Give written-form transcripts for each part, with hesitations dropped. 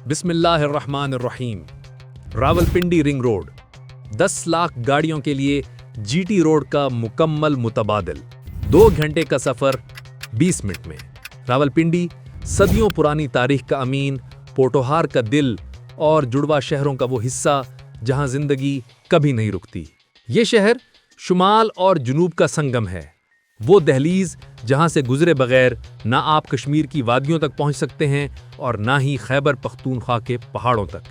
बिस्मिल्लाहिर्रहमानिर्रहीम। Rawalpindi ring road, 10 lakh गाड़ियों के लिए जीटी रोड का मुकम्मल मुतबादिल। 2 घंटे का सफ़र 20 मिनट में। रावलपिंडी सदियों पुरानी तारीख का अमीन, पोटोहार का दिल और जुड़वा शहरों का वो हिस्सा जहां जिंदगी कभी नहीं रुकती। ये शहर शुमाल और जुनूब का संगम है, वो दहलीज जहां से गुजरे बगैर ना आप कश्मीर की वादियों तक पहुंच सकते हैं और ना ही खैबर पख्तूनख्वा के पहाड़ों तक।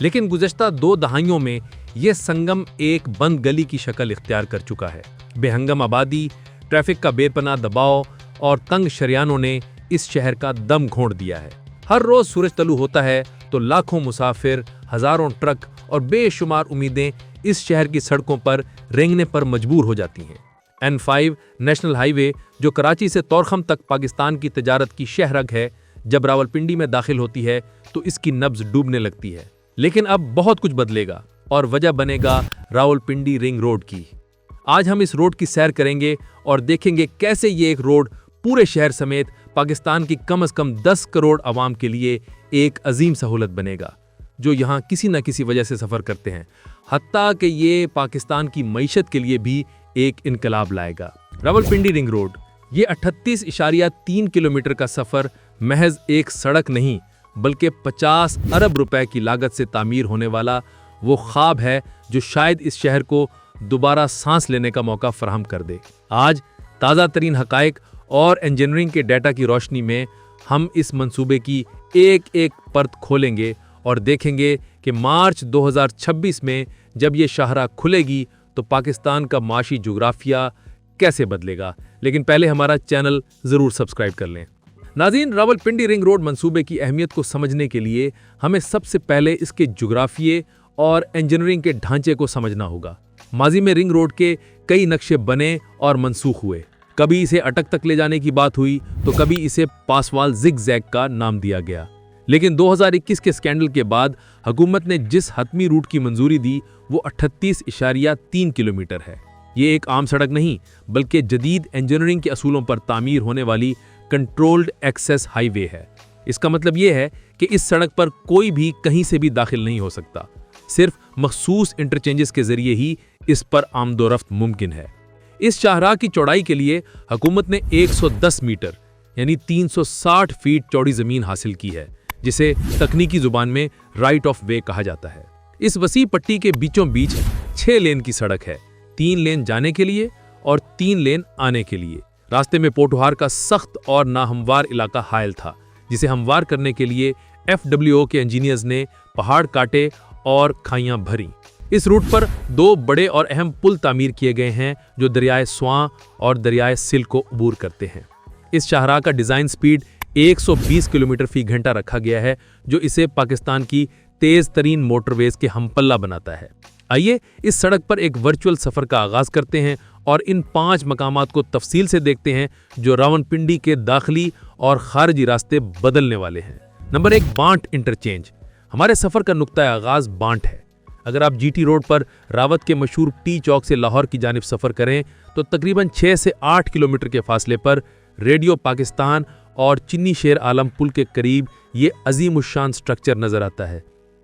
लेकिन गुज़श्ता 2 दहाइयों में ये संगम एक बंद गली की शक्ल इख्तियार कर चुका है। बेहंगम आबादी, ट्रैफिक का बेपनाह दबाव और तंग शरियानों ने इस शहर का दम घोंट दिया है। हर रोज सूरज तलू होता है तो लाखों मुसाफिर, हजारों ट्रक और बेशुमार उम्मीदें इस शहर की सड़कों पर रेंगने पर मजबूर हो जाती हैं। N5 नेशनल हाईवे, जो कराची से तोरखम तक पाकिस्तान की तजारत की शहरग है, जब रावलपिंडी में दाखिल होती है तो इसकी नब्ज डूबने लगती है। लेकिन अब बहुत कुछ बदलेगा और वजह बनेगा रावलपिंडी रिंग रोड की। आज हम इस रोड की सैर करेंगे और देखेंगे कैसे ये एक रोड पूरे शहर समेत पाकिस्तान की कम से कम 10 करोड़ आवाम के लिए एक अजीम सहूलत बनेगा, जो यहाँ किसी न किसी वजह से सफ़र करते हैं। हत्ता कि ये पाकिस्तान की मईशत के लिए भी एक इनकलाब लाएगा। रावलपिंडी रिंग रोड, ये 38.3 किलोमीटर का सफ़र महज एक सड़क नहीं बल्कि 50 अरब रुपए की लागत से तामीर होने वाला वो ख्वाब है जो शायद इस शहर को दोबारा सांस लेने का मौका फराहम कर दे। आज ताज़ा तरीन हक़ाइक़ और इंजीनियरिंग के डाटा की रोशनी में हम इस मंसूबे की एक एक परत खोलेंगे और देखेंगे कि मार्च 2026 में जब ये शाहराह खुलेगी तो पाकिस्तान का माशी जुग्राफिया कैसे बदलेगा। लेकिन पहले हमारा चैनल ज़रूर सब्सक्राइब कर लें। नाज़रीन, रावलपिंडी रिंग रोड मंसूबे की अहमियत को समझने के लिए हमें सबसे पहले इसके जुग्राफिये और इंजीनियरिंग के ढांचे को समझना होगा। माजी में रिंग रोड के कई नक्शे बने और मनसूख हुए। कभी इसे अटक तक ले जाने की बात हुई तो कभी इसे पासवाल ज़िग-ज़ैग का नाम दिया गया। लेकिन 2021 के स्कैंडल के बाद हुकूमत ने जिस हतमी रूट की मंजूरी दी वो 38.3 किलोमीटर है। ये एक आम सड़क नहीं बल्कि जदीद इंजीनियरिंग के असूलों पर तामीर होने वाली कंट्रोल्ड एक्सेस हाईवे है। इसका मतलब ये है कि इस सड़क पर कोई भी कहीं से भी दाखिल नहीं हो सकता। सिर्फ मखसूस इंटरचेंजेस के जरिए ही इस पर आमदोरफ्त मुमकिन है। इस शाहराह की चौड़ाई के लिए हुकूमत ने 110 मीटर यानी 360 फीट चौड़ी जमीन हासिल की है, जिसे तकनीकी जुबान में राइट ऑफ वे कहा जाता है। इस वसी पट्टी के बीचों बीच 6 लेन की सड़क है, 3 लेन जाने के लिए और 3 लेन आने के लिए। रास्ते में पोटोहार का सख्त और नाहमवार इलाका हायल था, जिसे हमवार करने के लिए FWO के इंजीनियर्स ने पहाड़ काटे और खाइयां भरी। इस रूट पर 2 बड़े और अहम पुल तामीर किए गए हैं जो दरियाए स्वां और दरियाए सिल को अबूर करते हैं। इस शाहराह का डिज़ाइन स्पीड 120 किलोमीटर फी घंटा रखा गया है, जो इसे पाकिस्तान की तेज तरीन मोटरवेज के हमपल्ला बनाता है। आइए इस सड़क पर एक वर्चुअल सफ़र का आगाज करते हैं और इन 5 मकामात को तफसील से देखते हैं जो रावलपिंडी के दाखिली और खारजी रास्ते बदलने वाले हैं। नंबर 1, बांट इंटरचेंज। हमारे सफ़र का नुक्ता आगाज बांट है। अगर आप जीटी रोड पर रावत के मशहूर टी चौक से लाहौर की जानिब सफ़र करें तो तकरीबन 6 से 8 किलोमीटर के फासले पर रेडियो पाकिस्तान और चिन्नी शेर आलम पुल के करीब ये अजीमुशान स्ट्रक्चर नजर आता है।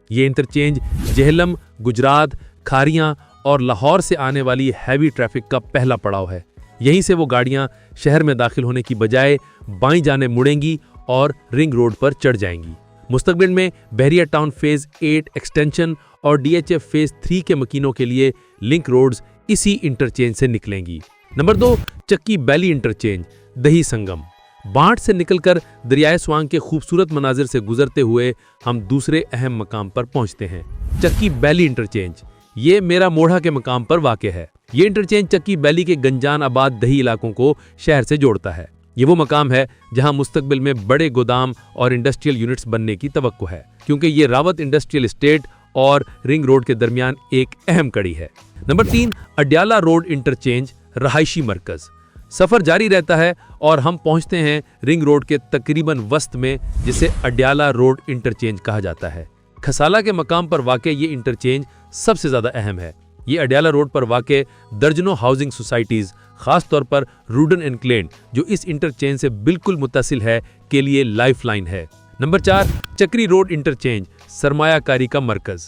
ये इंटरचेंज जेहलम, गुजरात, खारियां और लाहौर से आने वाली हैवी ट्रैफिक का पहला पड़ाव है। यहीं से वो गाड़ियां शहर में दाखिल होने की बजाय बाईं जाने मुड़ेंगी और रिंग रोड पर चढ़ जाएंगी। मुस्तकबिल में बहरिया टाउन फेज 8 एक्सटेंशन और DHF फेज 3 के मकीनों के लिए लिंक रोड्स इसी इंटरचेंज से निकलेंगी। नंबर 2, चक्की बैली इंटरचेंज, दही संगम। बांट से निकलकर दरियाए स्वांग के खूबसूरत मनाजिर से गुजरते हुए हम दूसरे अहम मकाम पर पहुंचते हैं, चक्की बैली इंटरचेंज। ये मेरा मोढ़ा के मकाम पर वाक़ है। ये इंटरचेंज चक्की बैली के गंजान आबाद दही इलाकों को शहर से जोड़ता है। ये वो मकाम है जहां मुस्तकबिल में बड़े गोदाम और इंडस्ट्रियल यूनिट्स बनने की तवक्को है, क्योंकि ये रावत इंडस्ट्रियल एस्टेट और रिंग रोड के दरमियान एक अहम कड़ी है। नंबर 3, अड्याला रोड इंटरचेंज, रहायशी मरकज। सफ़र जारी रहता है और हम पहुंचते हैं रिंग रोड के तकरीबन वस्त में, जिसे अड्याला रोड इंटरचेंज कहा जाता है। खसाला के मकाम पर वाक़े ये इंटरचेंज सबसे ज़्यादा अहम है। ये अड्याला रोड पर वाक़े दर्जनों हाउसिंग सोसाइटीज़, ख़ास तौर पर रूडन एंड क्लेन, जो इस इंटरचेंज से बिल्कुल मुत्तसिल है, के लिए लाइफ लाइन है। नंबर 4, चक्री रोड इंटरचेंज, सरमायाकारी का मरकज।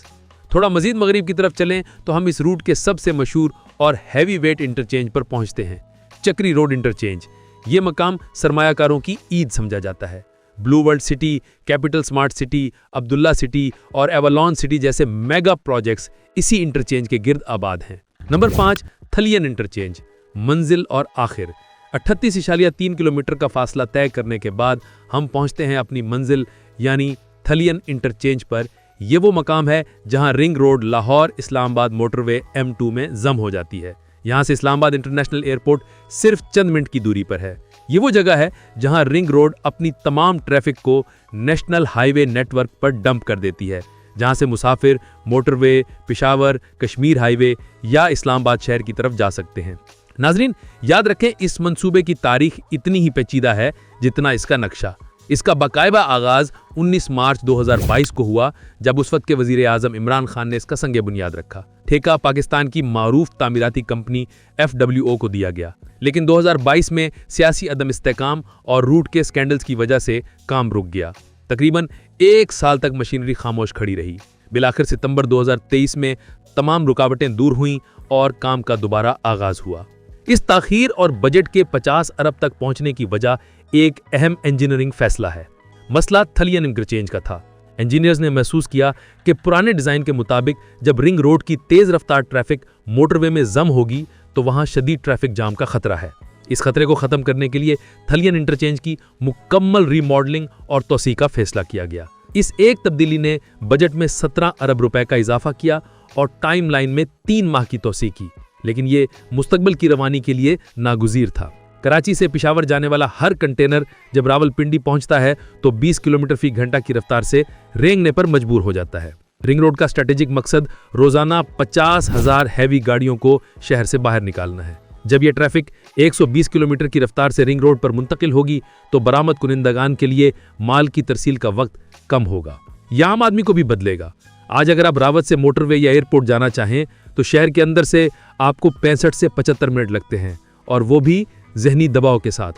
थोड़ा मजीद मगरिब की तरफ चलें तो हम इस रूट के सबसे मशहूर और हैवी वेट इंटरचेंज पर पहुंचते हैं, चक्री रोड इंटरचेंज। ये मकाम सरमायाकारों की ईद समझा जाता है। Blue world city, capital smart city, Abdullah city और एवलॉन सिटी जैसे मेगा प्रोजेक्ट्स इसी इंटरचेंज के गिर्द आबाद हैं। नंबर 5, थलियन इंटरचेंज, मंजिल और आखिर। 38.3 किलोमीटर का फासला तय करने के बाद हम पहुंचते हैं अपनी मंजिल यानी थलियन इंटरचेंज पर। ये वो मकाम है जहां ring road Lahore Islamabad motorway M2 में जम हो जाती है। यहाँ से इस्लामाबाद इंटरनेशनल एयरपोर्ट सिर्फ चंद मिनट की दूरी पर है। ये वो जगह है जहां रिंग रोड अपनी तमाम ट्रैफिक को नेशनल हाईवे नेटवर्क पर डंप कर देती है, जहां से मुसाफिर मोटरवे, पेशावर, कश्मीर हाईवे या इस्लामाबाद शहर की तरफ जा सकते हैं। नाजरीन, याद रखें इस मंसूबे की तारीख इतनी ही पेचीदा है जितना इसका नक्शा। इसका बाकायदा आगाज 19 मार्च 2022 को हुआ, जब उस वक्त के वजीर आजम इमरान खान ने इसका संगे बुनियाद रखा। ठेका पाकिस्तान की मारूफ तामीराती कंपनी FWO को दिया गया, लेकिन 2022 में सियासी अदम इस्तेकाम और रूट के स्कैंडल्स की वजह से काम रुक गया। तकरीबन 1 साल तक मशीनरी खामोश खड़ी रही। बिलाखिर सितंबर 2023 में तमाम रुकावटें दूर हुईं और काम का दोबारा आगाज हुआ। इस ताखीर और बजट के 50 अरब तक पहुंचने की वजह एक अहम इंजीनियरिंग फैसला है। मसला थलियन इंटरचेंज का था। इंजीनियर्स ने महसूस किया कि पुराने डिजाइन के मुताबिक जब रिंग रोड की तेज रफ्तार ट्रैफिक मोटरवे में जम होगी तो वहां शदीद ट्रैफिक जाम का खतरा है। इस खतरे को खत्म करने के लिए थलियन इंटरचेंज की मुकम्मल रीमॉडलिंग और तोसी का फैसला किया गया। इस एक तब्दीली ने बजट में 17 अरब रुपए का इजाफा किया और टाइम लाइन में 3 माह की तोसी की, लेकिन ये मुस्तकबिल की रवानी के लिए नागुज़ीर था। कराची से पेशावर जाने वाला हर कंटेनर जब रावलपिंडी पहुंचता है तो 20 किलोमीटर फी घंटा की रफ्तार से रेंगने पर मजबूर हो जाता है। रिंग रोड का स्ट्रेटेजिक मकसद रोजाना 50,000 हैवी गाड़ियों को शहर से बाहर निकालना है। जब यह ट्रैफिक 120 किलोमीटर की रफ्तार से रिंग रोड पर मुंतकिल होगी तो बरामद कुनिंदगान के लिए माल की तरसील का वक्त कम होगा। यह आम आदमी को भी बदलेगा। आज अगर आप रावत से मोटरवे या एयरपोर्ट जाना चाहें तो शहर के अंदर से आपको 65 से 75 मिनट लगते हैं, और वो भी जहनी दबाव के साथ।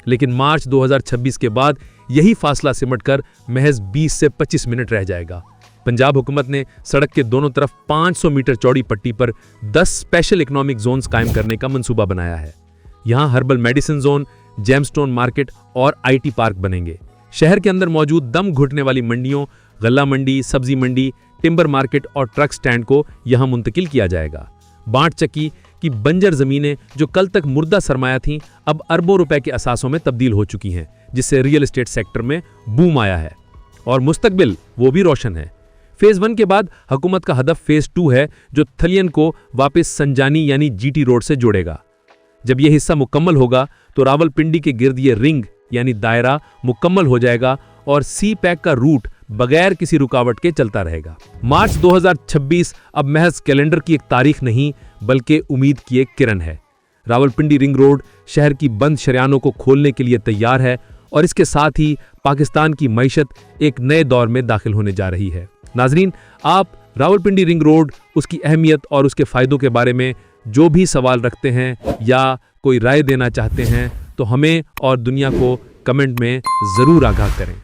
लेकिन मार्च 2026 के बाद यही फासला सिमटकर महज 20 से 25 मिनट रह जाएगा। पंजाब हुकूमत ने सड़क के दोनों तरफ 500 मीटर चौड़ी पट्टी पर 10 स्पेशल इकोनॉमिक जोन्स कायम करने का मंसूबा बनाया है। यहाँ herbal medicine zone, gemstone market और IT पार्क बनेंगे। शहर के अंदर मौजूद दम घुटने वाली मंडियों, गल्ला मंडी, सब्जी मंडी, टिम्बर मार्केट और ट्रक स्टैंड को यहाँ मुंतकिल किया जाएगा। बांट चक्की की बंजर जमीनें जो कल तक मुर्दा सरमाया थीं, अब अरबों रुपए के असासों में तब्दील हो चुकी हैं, जिससे रियल एस्टेट सेक्टर में बूम आया है और मुस्तकबिल वो भी रोशन है। फेज 1 के बाद हुकूमत का हदफ फेज 2 है, जो थलियन को वापस संजानी यानी GT रोड से जोड़ेगा। जब यह हिस्सा मुकम्मल होगा तो रावलपिंडी के गिर्द ये रिंग यानी दायरा मुकम्मल हो जाएगा और C-पैक का रूट बगैर किसी रुकावट के चलता रहेगा। मार्च 2026 अब महज कैलेंडर की एक तारीख नहीं बल्कि उम्मीद की एक किरण है। रावलपिंडी रिंग रोड शहर की बंद शरियानों को खोलने के लिए तैयार है और इसके साथ ही पाकिस्तान की मईशत एक नए दौर में दाखिल होने जा रही है। नाजरीन, आप रावलपिंडी रिंग रोड, उसकी अहमियत और उसके फ़ायदों के बारे में जो भी सवाल रखते हैं या कोई राय देना चाहते हैं तो हमें और दुनिया को कमेंट में ज़रूर आगाह करें।